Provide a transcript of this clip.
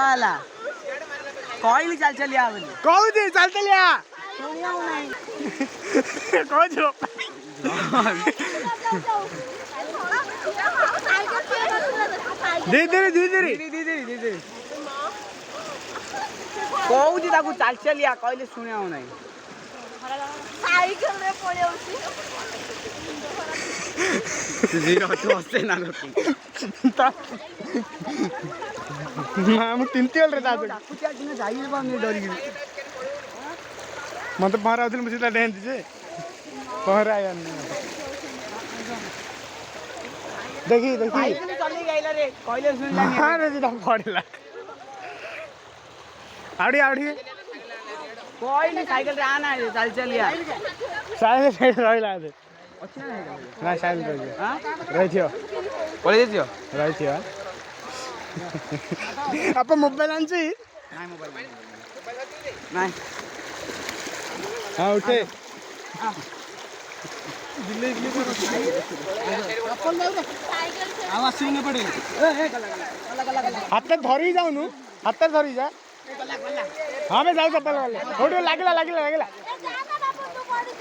वाला कहली चल चलिया बोली कहू चल चलिया कह जो धीरे धीरे कहू चल चलिया कहले शुणे ना साइकिल रे पड़े होची जीरो तो हसे ना हम तिंती वाले दादू डाकुचा दिन जाई बा मैं डरी गई मत पहरा उधर मुझे ला डेंट जे पहरा यार देखी साइकिल चली गईला रे कहले सुन ला हां रे जी पड़ला आड़ी कहली साइकिल रे आना है चल चलिया साइड रहला दे अच्छा नहीं ना साइड रह हां रही थियो पळे दियो रही थियो आप मोबाइल आंची नाही मोबाईल नाही हां उठे आवाज सुनने पड़े हाथ धरी जाऊ नु हाथ धरी जा हाँ मैं जाऊ चप्पल वाले फोटो लागला ए जाना बाबू तू पड़ी